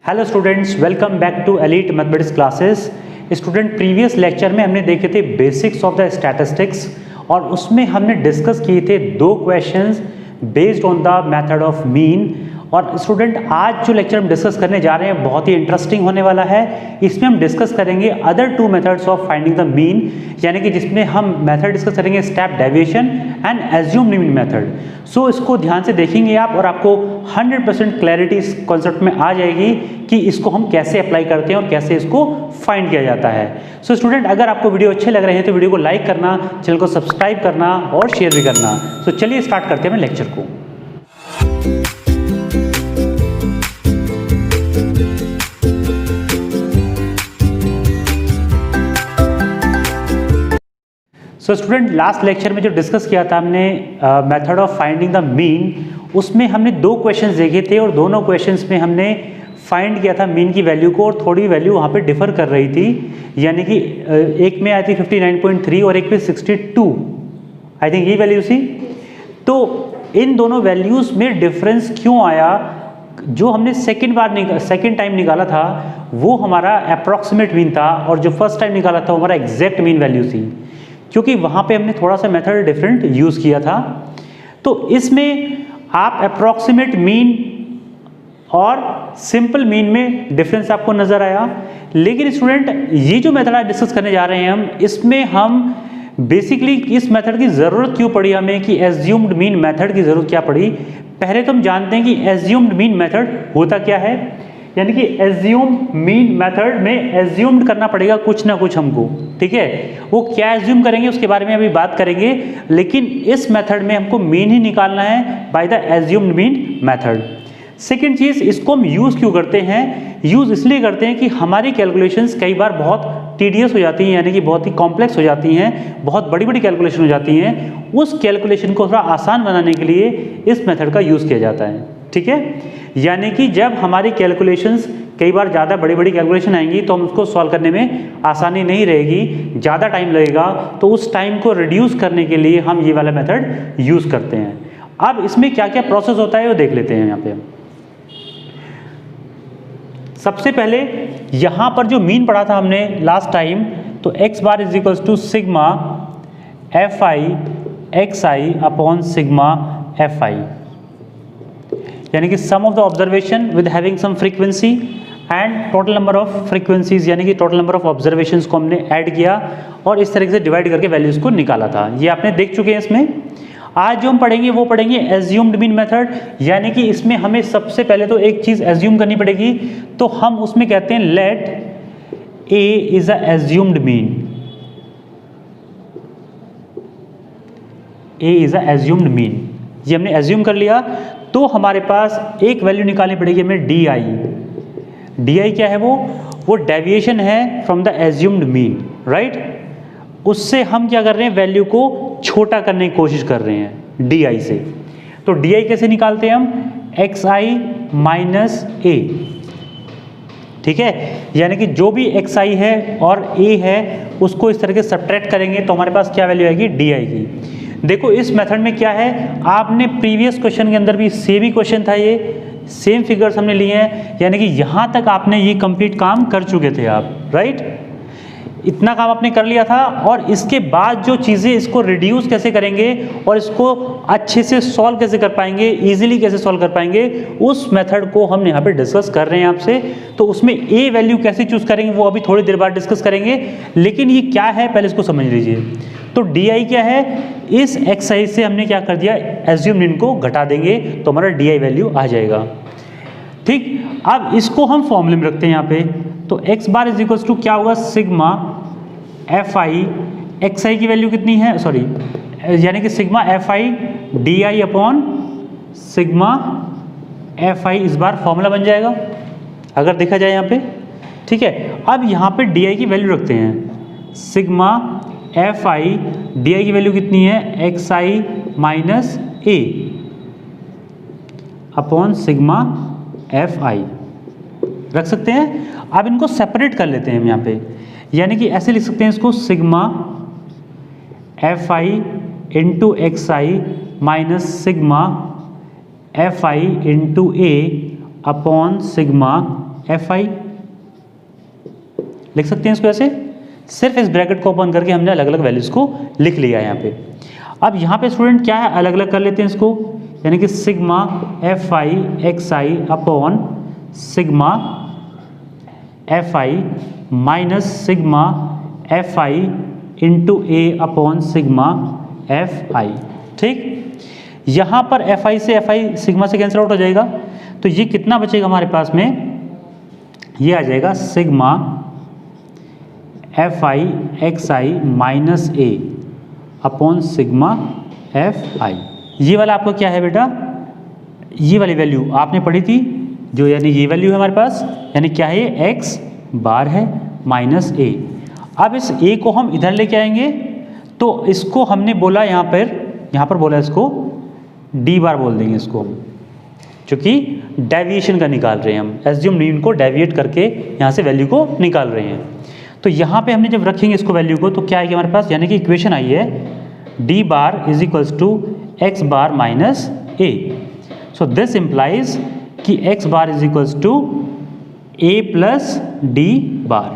Hello students, welcome back to elite mathematics classes. Student, previous lecture में हमने देखे थे बेसिक्स ऑफ द स्टैटिस्टिक्स और उसमें हमने डिस्कस किए थे दो questions based on the method of mean. और स्टूडेंट, आज जो लेक्चर हम डिस्कस करने जा रहे हैं बहुत ही इंटरेस्टिंग होने वाला है। इसमें हम डिस्कस करेंगे other two methods of finding the mean, यानी कि जिसमें हम मेथड डिस्कस करेंगे step deviation and assumed mean method. So इसको ध्यान से देखेंगे आप और आपको 100% क्लैरिटी इस कॉन्सेप्ट में आ जाएगी कि इसको हम कैसे अप्लाई करते हैं और कैसे इसको फाइंड किया जाता है। सो स्टूडेंट, अगर आपको वीडियो अच्छे लग रहे हैं तो वीडियो को लाइक करना, चैनल को सब्सक्राइब करना और शेयर भी करना। सो चलिए स्टार्ट करते हैं लेक्चर को। सो स्टूडेंट, लास्ट लेक्चर में जो डिस्कस किया था हमने method of finding the mean, उसमें हमने दो क्वेश्चंस देखे थे और दोनों क्वेश्चंस में हमने फाइंड किया था मीन की वैल्यू को और थोड़ी वैल्यू वहाँ पे डिफर कर रही थी, यानी कि एक में आई थी 59.3 और एक पे 62, आई थिंक ये वैल्यू थी। तो इन दोनों वैल्यूज़ में डिफरेंस क्यों आया? जो हमने सेकेंड टाइम निकाला था वो हमारा अप्रॉक्सीमेट मीन था और जो फर्स्ट टाइम निकाला था वो हमारा एग्जैक्ट मीन वैल्यू थी, क्योंकि वहाँ पे हमने थोड़ा सा मेथड डिफरेंट यूज़ किया था। तो इसमें आप अप्रॉक्सीमेट मीन और सिंपल मीन में डिफरेंस आपको नज़र आया। लेकिन स्टूडेंट, ये जो मेथड आज डिस्कस करने जा रहे हैं हम, इसमें हम बेसिकली इस मेथड की ज़रूरत क्यों पड़ी हमें, कि एज्यूम्ड मीन मेथड की ज़रूरत क्या पड़ी। पहले तो हम जानते हैं कि एज्यूम्ड मीन मेथड होता क्या है, यानी कि एज्यूम मीन मेथड में एज्यूम्ड करना पड़ेगा कुछ ना कुछ हमको, ठीक है। वो क्या एज्यूम करेंगे उसके बारे में अभी बात करेंगे, लेकिन इस मेथड में हमको मीन ही निकालना है by the assumed mean method. Second चीज़, इसको हम यूज़ क्यों करते हैं? यूज़ इसलिए करते हैं कि हमारी कैलकुलेशंस कई बार बहुत टीडियस हो जाती हैं, यानी कि बहुत ही कॉम्प्लेक्स हो जाती हैं, बहुत बड़ी बड़ी कैलकुलेशन हो जाती हैं। उस कैलकुलेशन को थोड़ा आसान बनाने के लिए इस मेथड का यूज़ किया जाता है, ठीक है। यानी कि जब हमारी कैलकुलेशंस कई बार ज़्यादा बड़ी बड़ी कैलकुलेशन आएंगी तो हम उसको सॉल्व करने में आसानी नहीं रहेगी, ज़्यादा टाइम लगेगा। तो उस टाइम को रिड्यूस करने के लिए हम ये वाला मेथड यूज़ करते हैं। अब इसमें क्या क्या प्रोसेस होता है वो देख लेते हैं यहाँ पे। सबसे पहले यहाँ पर जो मीन पढ़ा था हमने लास्ट टाइम, तो x bar is equals to sigma F I x i upon sigma F i, यानी कि sum of the observation with having some frequency and total number of frequencies, यानी कि टोटल नंबर ऑफ ऑब्जर्वेशंस को हमने add किया और इस तरीके से डिवाइड करके वैल्यूज को निकाला था। ये आपने देख चुके हैं। इसमें आज जो हम पढ़ेंगे वो पढ़ेंगे एज्यूम्ड मीन मेथड, यानी कि इसमें हमें सबसे पहले तो एक चीज़ एज्यूम करनी पड़ेगी। तो हम उसमें कहते हैं let A is a assumed mean, A is a assumed mean. ये हमने एज्यूम कर लिया तो हमारे पास एक वैल्यू निकालनी पड़ेगी हमें डी आई। डी आई क्या है? वो डेविएशन है from the assumed mean, right. उससे हम क्या कर रहे हैं, वैल्यू को छोटा करने की कोशिश कर रहे हैं डी आई से। तो डी आई कैसे निकालते हैं हम? एक्स आई माइनस ए, ठीक है। यानी कि जो भी एक्स आई है और ए है उसको इस तरह के सब्ट्रैक्ट करेंगे तो हमारे पास क्या वैल्यू आएगी? डी आई की। देखो इस मेथड में क्या है, आपने प्रीवियस क्वेश्चन के अंदर भी सेम ही क्वेश्चन था, ये सेम फिगर्स हमने लिए हैं, यानी कि यहाँ तक आपने ये कंप्लीट काम कर चुके थे आप, राइट। इतना काम आपने कर लिया था और इसके बाद जो चीज़ें, इसको रिड्यूस कैसे करेंगे और इसको अच्छे से सॉल्व कैसे कर पाएंगे, इजीली कैसे सॉल्व कर पाएंगे, उस मेथड को हम यहाँ पे डिस्कस कर रहे हैं आपसे। तो उसमें ए वैल्यू कैसे चूज़ करेंगे वो अभी थोड़ी देर बाद डिस्कस करेंगे, लेकिन ये क्या है पहले इसको समझ लीजिए। तो डी आई क्या है? इस एक्स आई से हमने क्या कर दिया, एज्यूम मीन को घटा देंगे तो हमारा डी आई वैल्यू आ जाएगा, ठीक। अब इसको हम फॉर्मूले में रखते हैं यहाँ पे। तो X bar is equals to क्या होगा, sigma F I, x I की वैल्यू कितनी है, सॉरी, यानी कि sigma F I D I upon sigma F I, इस बार फॉर्मूला बन जाएगा अगर देखा जाए यहाँ पे, ठीक है। अब यहाँ पे डी आई की वैल्यू रखते हैं, सिग्मा एफ आई डी आई की वैल्यू कितनी है, x I minus A upon sigma F I रख सकते हैं। अब इनको सेपरेट कर लेते हैं हम यहाँ पे, यानी कि ऐसे लिख सकते हैं इसको, sigma F I into x I minus sigma F I into a upon sigma fi, लिख सकते हैं इसको ऐसे। सिर्फ इस ब्रैकेट को ओपन करके हमने अलग अलग वैल्यूज को लिख लिया है यहाँ पे। अब यहाँ पे स्टूडेंट क्या है, अलग अलग कर लेते हैं इसको, यानी कि sigma fi xi upon sigma fi minus sigma fi into a upon sigma fi। ठीक, यहाँ पर fi से fi सिग्मा से कैंसिल आउट हो जाएगा, तो ये कितना बचेगा हमारे पास में, ये आ जाएगा sigma fi xi minus A upon sigma fi। ये वाला आपका क्या है बेटा, ये वाली वैल्यू आपने पढ़ी थी जो, यानी ये वैल्यू है हमारे पास, यानी क्या है ये x बार है माइनस ए। अब इस a को हम इधर लेके आएंगे, तो इसको हमने बोला यहाँ पर बोला इसको d बार बोल देंगे इसको हम, क्योंकि डेविएशन का निकाल रहे हैं हम, एज्यूम मीन को डेविएट करके यहाँ से वैल्यू को निकाल रहे हैं। तो यहाँ पे हमने जब रखेंगे इसको वैल्यू को, तो क्या आएगी हमारे पास, यानी कि इक्वेशन आई है d bar is equals to x bar minus a। So this implies कि x bar is equals to a plus d bar,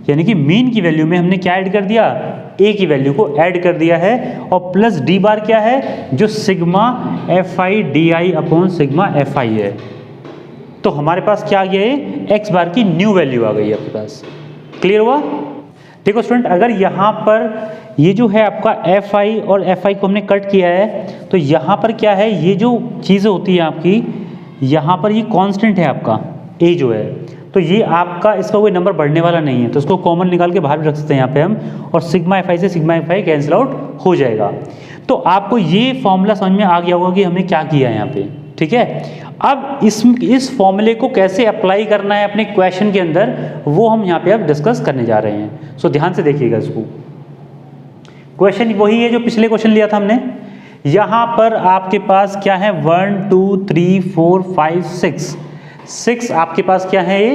यानी कि मीन की वैल्यू में हमने क्या ऐड कर दिया, a की वैल्यू को ऐड कर दिया है, और प्लस d बार क्या है, जो sigma fi di upon sigma fi है। तो हमारे पास क्या आ गया है, x बार की न्यू वैल्यू आ गई है आपके पास। क्लियर हुआ? देखो स्टूडेंट, अगर यहाँ पर ये जो है आपका fi और fi को हमने कट किया है, तो यहाँ पर क्या है, ये जो चीज़ें होती है आपकी, यहाँ पर ये कांस्टेंट है आपका a जो है, तो ये आपका इसका कोई नंबर बढ़ने वाला नहीं है, तो इसको कॉमन निकाल के बाहर भी रख सकते हैं यहाँ पे हम, और सिग्मा fi से सिग्मा fi कैंसिल आउट हो जाएगा। तो आपको ये फॉर्मूला समझ में आ गया होगा कि हमने क्या किया है यहाँ पे। ठीक है, अब इस फॉर्मूले को कैसे अप्लाई करना है अपने क्वेश्चन के अंदर, वो हम यहाँ पे अब डिस्कस करने जा रहे हैं। सो ध्यान से देखिएगा इसको। क्वेश्चन वही है जो पिछले क्वेश्चन लिया था हमने। यहाँ पर आपके पास क्या है, 1 2 3 4 5 6 आपके पास क्या है, ये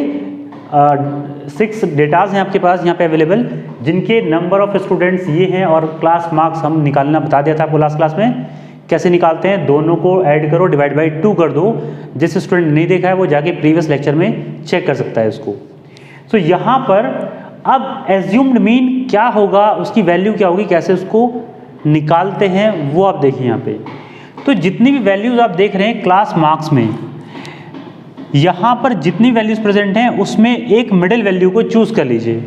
6 डेटाज हैं आपके पास यहाँ पे अवेलेबल, जिनके नंबर ऑफ स्टूडेंट्स ये हैं, और क्लास मार्क्स हम निकालना बता दिया था आपको लास्ट क्लास में। कैसे निकालते हैं, दोनों को ऐड करो, डिवाइड बाई 2 कर दो। जिस स्टूडेंट नहीं देखा है वो जाके प्रीवियस लेक्चर में चेक कर सकता है इसको। तो यहाँ पर अब एज्यूम्ड मीन क्या होगा, उसकी वैल्यू क्या होगी, कैसे उसको निकालते हैं वो आप देखिए यहाँ पे। तो जितनी भी वैल्यूज आप देख रहे हैं क्लास मार्क्स में, यहाँ पर जितनी वैल्यूज प्रेजेंट हैं उसमें एक मिडिल वैल्यू को चूज कर लीजिए,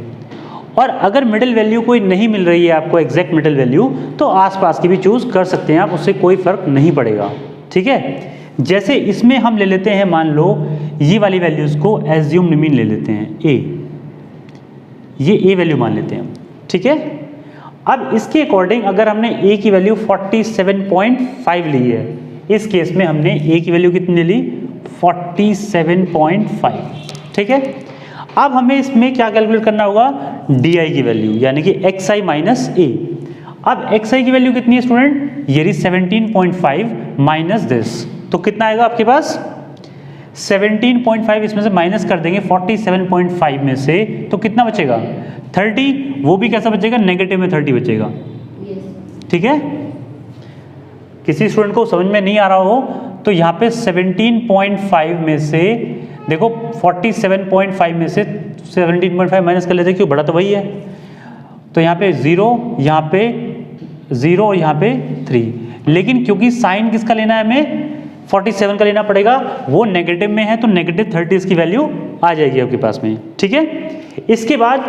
और अगर मिडिल वैल्यू कोई नहीं मिल रही है आपको, एग्जैक्ट मिडिल वैल्यू, तो आसपास की भी चूज कर सकते हैं आप, उससे कोई फर्क नहीं पड़ेगा। ठीक है, जैसे इसमें हम ले लेते हैं, मान लो ये वाली वैल्यूज को एज्यूम्ड मीन ले लेते हैं a, ये a वैल्यू मान लेते हैं हम। ठीक है, अब इसके अकॉर्डिंग अगर हमने a की वैल्यू 47.5 ली है, इस केस में हमने a की वैल्यू कितनी ली, 47.5। ठीक है, अब हमें इसमें क्या कैलकुलेट करना होगा, di की वैल्यू, यानी कि xi माइनस a। अब xi की वैल्यू कितनी है स्टूडेंट, ये रही 17.5 माइनस दिस, तो कितना आएगा आपके पास 17.5, इसमें से माइनस कर देंगे 47.5 में से, तो कितना बचेगा 30, वो भी कैसा बचेगा, नेगेटिव में 30 बचेगा। ठीक है, किसी स्टूडेंट को समझ में नहीं आ रहा हो तो यहाँ पे 17.5 में से देखो, 47.5 में से 17.5 माइनस कर लेते, क्यों, बड़ा तो वही है, तो यहाँ पे 0, यहाँ पे 0 और यहाँ पे 3, लेकिन क्योंकि साइन किसका लेना है हमें, 47 का लेना पड़ेगा, वो नेगेटिव में है, तो नेगेटिव 30 इसकी वैल्यू आ जाएगी आपके पास में। ठीक है, इसके बाद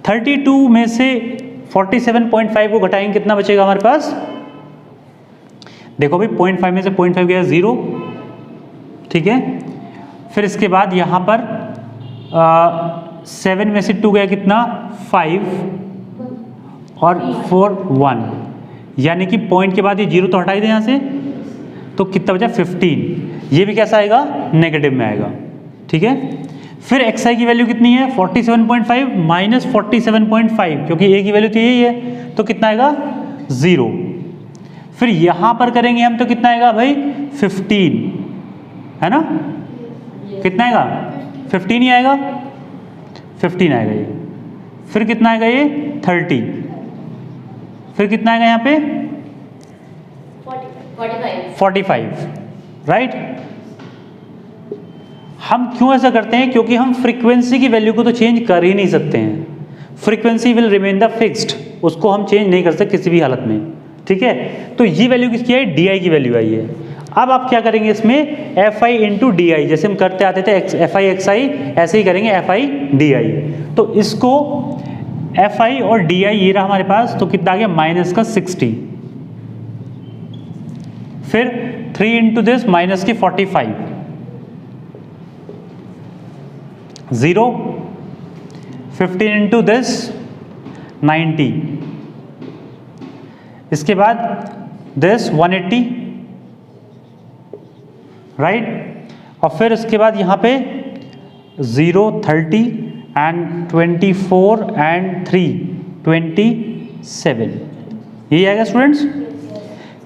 32 में से 47.5 को घटाएंगे, कितना बचेगा हमारे पास, देखो भाई 0.5 में से 0.5 गया 0। ठीक है, फिर इसके बाद यहाँ पर 7 में से 2 गया कितना, 5, और 4 1, यानी कि पॉइंट के बाद ये 0 तो हटा ही दें यहाँ से, तो कितना बचा 15, ये भी कैसा आएगा, नेगेटिव में आएगा। ठीक है, फिर xi की वैल्यू कितनी है, 47.5 माइनस 47.5, क्योंकि a की वैल्यू तो यही है, तो कितना आएगा 0। फिर यहाँ पर करेंगे हम, तो कितना आएगा भाई 15, है ना, कितना आएगा 15 ही आएगा, 15 आएगा ये। फिर कितना आएगा ये 30, फिर कितना आएगा यहाँ पे 45, राइट। हम क्यों ऐसा करते हैं? क्योंकि हम फ्रीक्वेंसी की वैल्यू को तो चेंज कर ही नहीं सकते हैं, frequency will remain the fixed, उसको हम चेंज नहीं कर सकते किसी भी हालत में, ठीक है। तो ये वैल्यू किसकी आई? डी आई की वैल्यू आई है। अब आप क्या करेंगे इसमें? F I into D I, जैसे हम करते आते थे एफ आई एक्स आई, ऐसे ही करेंगे एफ आई डी आई। तो इसको एफ आई और डी आई ये रहा हमारे पास, तो कितना आ गया? माइनस का 60, फिर 3 इंटू दिस माइनस के 45, 0, 15 इंटू दिस 90, इसके बाद दिस 180, राइट, और फिर इसके बाद यहाँ पे 0, 30 एंड 24 एंड 3, 27, यही आएगा स्टूडेंट्स,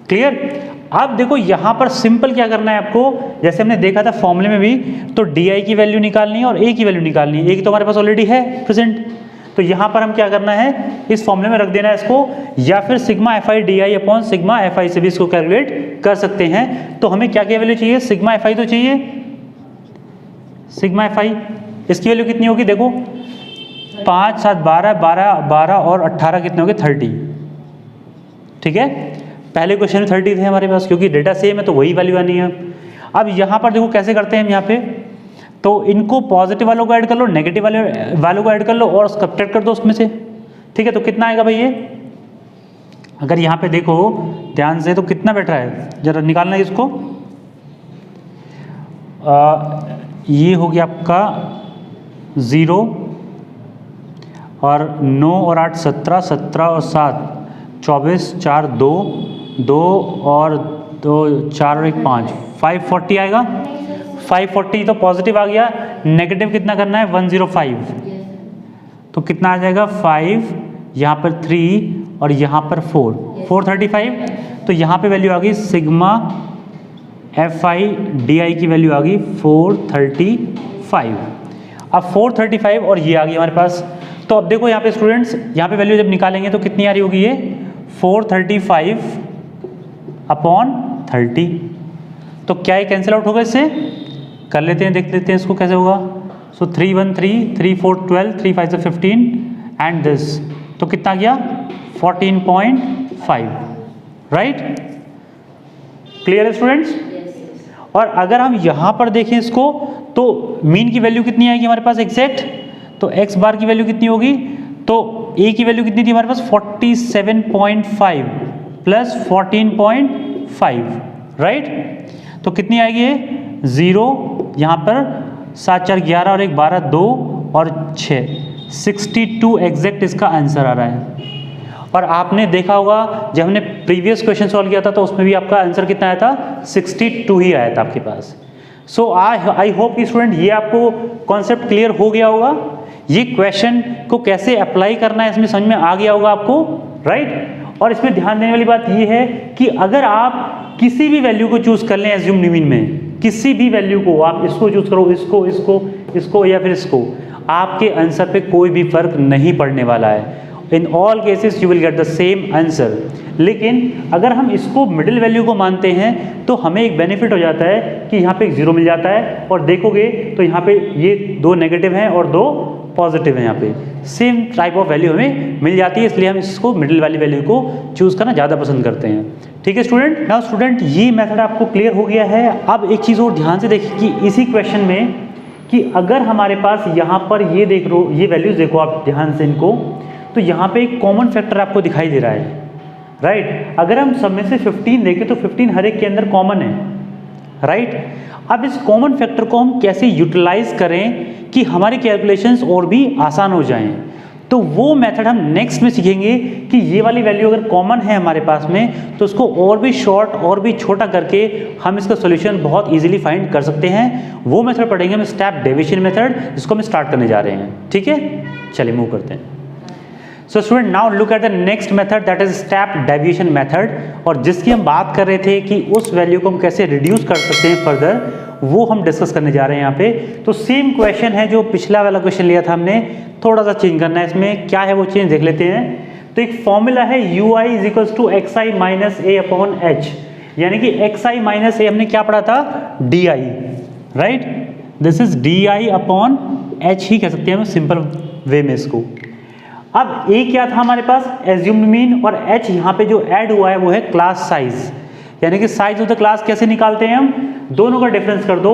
क्लियर। अब देखो यहाँ पर सिंपल क्या करना है आपको, जैसे हमने देखा था फॉर्मूले में भी, तो डी आई की वैल्यू निकालनी है और ए की वैल्यू निकालनी है। ए की तो हमारे पास ऑलरेडी है प्रेजेंट, तो यहाँ पर हम क्या करना है, इस फॉर्मूले में रख देना है इसको, या फिर sigma F I D I upon sigma F I से भी इसको कैलकुलेट कर सकते हैं। तो हमें क्या क्या वैल्यू चाहिए? सिग्मा एफ आई तो चाहिए, सिग्मा एफ आई, इसकी वैल्यू कितनी होगी? देखो 5, 7, 12, 12, 12 और 18 कितने होंगे? 30, ठीक है। पहले क्वेश्चन में 30 थे हमारे पास, क्योंकि डेटा सेम है तो वही वैल्यू आनी है। अब यहाँ पर देखो कैसे करते हैं हम यहाँ पे, तो इनको पॉजिटिव वालों को ऐड कर लो, नेगेटिव वालों को ऐड कर लो और सब्ट्रैक्ट कर दो उसमें से, ठीक है। तो कितना आएगा भाई ये? अगर यहाँ पे देखो ध्यान से, तो कितना बैठ रहा है, जरा निकालना है इसको। ये हो गया आपका 0 और 9 और 8 17, 17 और 7 24, 4 2, 2 और 2 4 और 1 5, 540 आएगा। 540 तो पॉजिटिव आ गया, नेगेटिव कितना करना है? 105, तो कितना आ जाएगा? 5, यहाँ पर 3 और यहाँ पर 4, 435। तो यहाँ पे वैल्यू आ गई सिग्मा एफ आई डी आई की वैल्यू आ गई 435। अब 435 और ये आ गई हमारे पास। तो अब देखो यहाँ पे स्टूडेंट्स, यहाँ पे वैल्यू जब निकालेंगे तो कितनी आ रही होगी? ये 435 अपॉन 30। तो क्या ये कैंसिल आउट होगा? इससे कर लेते हैं, देख लेते हैं इसको कैसे होगा। सो 3 1 3, 3 4 12, 3 5 15 एंड दिस, तो कितना गया? 14.5, राइट, क्लियर है स्टूडेंट्स। और अगर हम यहाँ पर देखें इसको, तो मीन की वैल्यू कितनी आएगी हमारे पास एग्जैक्ट? तो एक्स बार की वैल्यू कितनी होगी? तो ए की वैल्यू कितनी थी हमारे पास? 47.5 प्लस 14.5, राइट। तो कितनी आएगी ये? 0, यहाँ पर 7 4 11 और 1 12, 2 और 6, 62 एग्जैक्ट इसका आंसर आ रहा है। और आपने देखा होगा जब हमने प्रीवियस क्वेश्चन सॉल्व किया था तो उसमें भी आपका आंसर कितना आया था? 62 ही आया था आपके पास। सो आई होप कि स्टूडेंट ये आपको कॉन्सेप्ट क्लियर हो गया होगा, ये क्वेश्चन को कैसे अप्लाई करना है इसमें समझ में आ गया होगा आपको, राइट। और इसमें ध्यान देने वाली बात ये है कि अगर आप किसी भी वैल्यू को चूज कर लें एज्यूम मीन में, किसी भी वैल्यू को आप इसको चूज करो, इसको इसको इसको या फिर इसको, आपके आंसर पे कोई भी फर्क नहीं पड़ने वाला है। In all cases you will get the same answer. लेकिन अगर हम इसको मिडिल वैल्यू को मानते हैं तो हमें एक बेनिफिट हो जाता है कि यहाँ पे एक 0 मिल जाता है, और देखोगे तो यहाँ पे ये 2 नेगेटिव हैं और 2 पॉजिटिव हैं, यहाँ पे सेम टाइप ऑफ वैल्यू हमें मिल जाती है, इसलिए हम इसको मिडिल वाली वैल्यू को चूज करना ज़्यादा पसंद करते हैं। ठीक है स्टूडेंट। नाउ स्टूडेंट ये मेथड आपको क्लियर हो गया है। अब एक चीज़ और ध्यान से देखिए कि इसी क्वेश्चन में कि अगर हमारे पास यहाँ पर ये देख लो, ये वैल्यूज देखो आप ध्यान से इनको, तो यहाँ पे एक कॉमन फैक्टर आपको दिखाई दे रहा है, राइट। अगर हम सब में से 15 देखें तो 15 हर एक के अंदर कॉमन है, राइट। अब इस कॉमन फैक्टर को हम कैसे यूटिलाइज करें कि हमारी कैलकुलेशंस और भी आसान हो जाएं, तो वो मेथड हम नेक्स्ट में सीखेंगे कि ये वाली वैल्यू अगर कॉमन है हमारे पास में तो उसको और भी शॉर्ट और भी छोटा करके हम इसका सॉल्यूशन बहुत इजीली फाइंड कर सकते हैं। वो मेथड पढ़ेंगे हम स्टेप डेविएशन मेथड, जिसको हम स्टार्ट करने जा रहे हैं। ठीक है, चलिए मूव करते हैं। So student now look at the next method, that is step deviation method, और जिसकी हम बात कर रहे थे कि उस वैल्यू को हम कैसे रिड्यूस कर सकते हैं फर्दर, वो हम डिस्कस करने जा रहे हैं यहाँ पे। तो सेम क्वेश्चन है जो पिछला वाला क्वेश्चन लिया था हमने, थोड़ा सा चेंज करना है इसमें। क्या है वो चेंज देख लेते हैं। तो एक फॉर्मूला है ui is to X I minus A upon H, यानी कि एक्स आई माइनस ए हमने क्या पढ़ा था? D I, right. This is di/h ही कह सकते हैं हम सिंपल वे में इसको। अब ए क्या था हमारे पास, एज्यूम्ड मीन, और h यहाँ पे जो ऐड हुआ है वो है क्लास साइज, यानी कि साइज ऑफ द क्लास कैसे निकालते हैं हम, दोनों का डिफरेंस कर दो,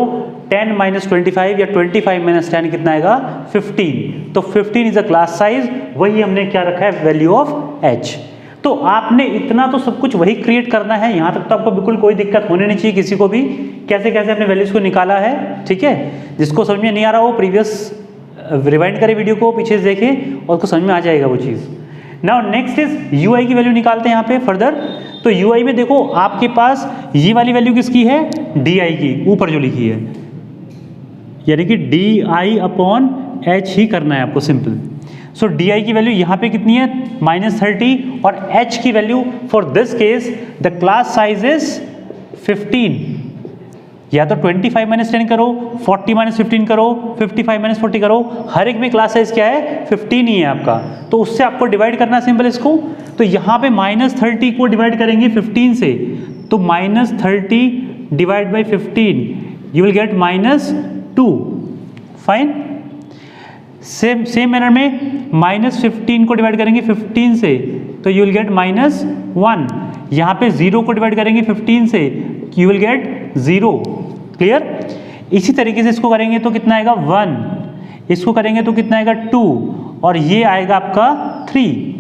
10 - 25 या 25 - 10 कितना आएगा 15, तो 15 इज अ क्लास साइज, वही हमने क्या रखा है वैल्यू ऑफ h। तो आपने इतना तो सब कुछ वही क्रिएट करना है, यहाँ तक तो आपको बिल्कुल कोई दिक्कत होने नहीं चाहिए किसी को भी, कैसे कैसे अपने वैल्यूज को निकाला है, ठीक है। जिसको समझ में नहीं आ रहा हो प्रीवियस रिवाइंड करें वीडियो को, पीछे से देखें और उसको समझ में आ जाएगा वो चीज़। नाउ नेक्स्ट इज ui की वैल्यू निकालते हैं यहाँ पे फर्दर। तो ui में देखो आपके पास ये वाली वैल्यू किसकी है, di की, ऊपर जो लिखी है, यानी कि di/h ही करना है आपको सिंपल। सो di की वैल्यू यहाँ पे कितनी है -30, और h की value for this case the class size is 15, या तो 25 - 10 करो, 40 - 15 करो, 55 - 40 करो, हर एक में क्लास साइज क्या है 15 ही है आपका, तो उससे आपको डिवाइड करना सिंपल इसको। तो यहाँ पे -30 को डिवाइड करेंगे 15 से, तो -30 divide by 15 you will gate -2, fine. Same manner में -15 को डिवाइड करेंगे 15 से, तो यू विल गेट -1। यहाँ पे 0 को डिवाइड करेंगे 15 से, यू विल गेट 0, क्लियर। इसी तरीके से इसको करेंगे तो कितना आएगा 1, इसको करेंगे तो कितना आएगा 2, और ये आएगा आपका 3।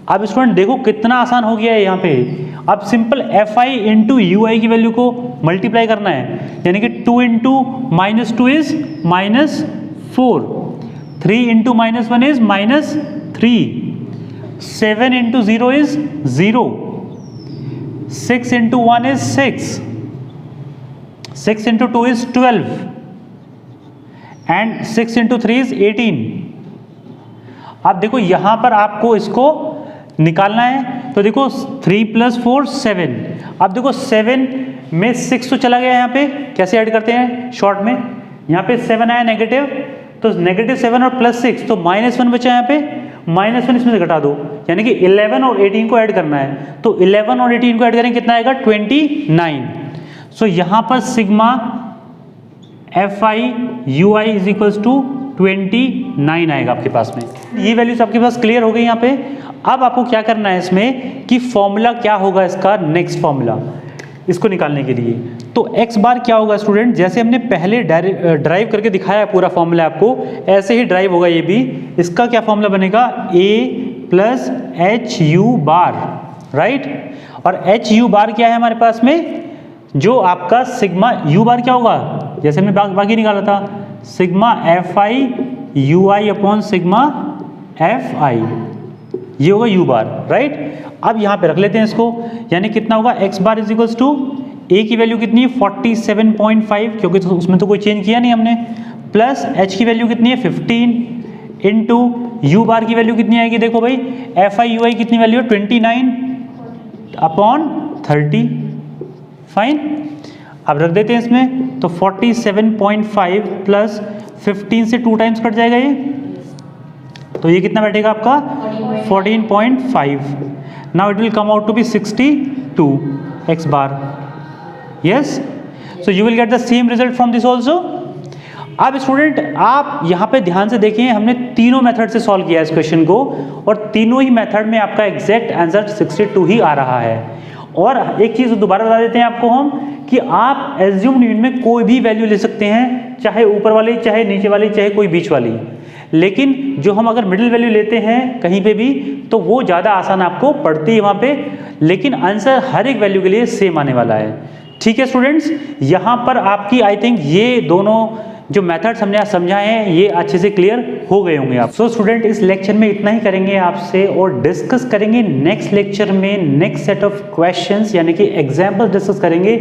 अब स्टूडेंट देखो कितना आसान हो गया है यहाँ पे। अब सिंपल fi इंटू ui की वैल्यू को मल्टीप्लाई करना है, यानी कि 2 into -2 is -4, 3 into -1 is -3, 7 into 0 is 0, 6 into 1 is 6, 6 into 2 is 12, and 6 into 3 is 18। अब देखो यहां पर आपको इसको निकालना है, तो देखो 3 + 4 7। अब देखो 7 में 6 तो चला गया, यहाँ पे कैसे ऐड करते हैं शॉर्ट में, यहाँ पे 7 आया नेगेटिव, तो -7 और +6, तो -1 बचा यहाँ पे, -1 इसमें से घटा दो, यानी कि 11 और 18 को ऐड करना है, तो 11 और 18 को ऐड करेंगे कितना आएगा 29। सो यहाँ पर sigma fi ui is equals to 29 आएगा आपके पास में। ये वैल्यूज आपके पास क्लियर हो गई यहाँ पे। अब आपको क्या करना है इसमें कि फॉर्मूला क्या होगा इसका, नेक्स्ट फॉर्मूला इसको निकालने के लिए। तो x बार क्या होगा स्टूडेंट, जैसे हमने पहले ड्राइव करके दिखाया पूरा फॉर्मूला आपको, ऐसे ही ड्राइव होगा ये भी। इसका क्या फॉर्मूला बनेगा, a + hu बार, राइट। औरhu बार क्या है हमारे पास में, जो आपका सिग्मा u बार क्या होगा, जैसे हमने बाकी निकाला था, sigma fi ui upon sigma fi, ये होगा u बार, राइट। अब यहाँ पे रख लेते हैं इसको, यानी कितना होगा x bar is equals to a की वैल्यू कितनी है 47.5, क्योंकि तो उसमें तो कोई चेंज किया नहीं हमने, प्लस h की वैल्यू कितनी है 15 इंटू u बार की वैल्यू कितनी आएगी, देखो भाई fi ui कितनी वैल्यू है 29 अपॉन 30, फाइन। अब रख देते हैं इसमें, तो 47.5 प्लस 15 से 2 टाइम्स कट जाएगा ये, तो ये कितना बैठेगा आपका 14.5। Now it will come out to be 62 x bar, yes. So you will get the same result from this also. अब स्टूडेंट आप यहाँ पे ध्यान से देखिए, हमने तीनों मेथड से सॉल्व किया इस क्वेश्चन को, और तीनों ही मेथड में आपका एग्जैक्ट आंसर 62 ही आ रहा है। और एक चीज़ दोबारा बता देते हैं आपको हम कि आप एज्यूम्ड मीन में कोई भी वैल्यू ले सकते हैं, चाहे ऊपर वाली, चाहे नीचे वाली, चाहे कोई बीच वाली, लेकिन जो हम अगर मिडिल वैल्यू लेते हैं कहीं पे भी तो वो ज़्यादा आसान आपको पड़ती है वहाँ पे, लेकिन आंसर हर एक वैल्यू के लिए सेम आने वाला है। ठीक है स्टूडेंट्स, यहाँ पर आपकी आई थिंक ये दोनों जो मेथड्स हमने आज समझाए हैं ये अच्छे से क्लियर हो गए होंगे आप। सो स्टूडेंट इस लेक्चर में इतना ही करेंगे आपसे, और डिस्कस करेंगे नेक्स्ट लेक्चर में नेक्स्ट सेट ऑफ क्वेश्चंस, यानी कि एग्जाम्पल्स डिस्कस करेंगे,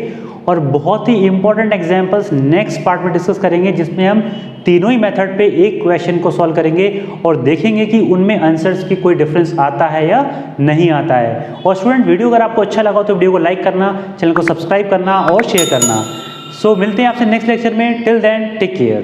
और बहुत ही इंपॉर्टेंट एग्जाम्पल्स नेक्स्ट पार्ट में डिस्कस करेंगे, जिसमें हम तीनों ही मेथड पे एक क्वेश्चन को सॉल्व करेंगे और देखेंगे कि उनमें आंसर्स की कोई डिफरेंस आता है या नहीं आता है। और स्टूडेंट वीडियो अगर आपको अच्छा लगा तो वीडियो को लाइक करना, चैनल को सब्सक्राइब करना और शेयर करना। सो मिलते हैं आपसे नेक्स्ट लेक्चर में, टिल देन टेक केयर।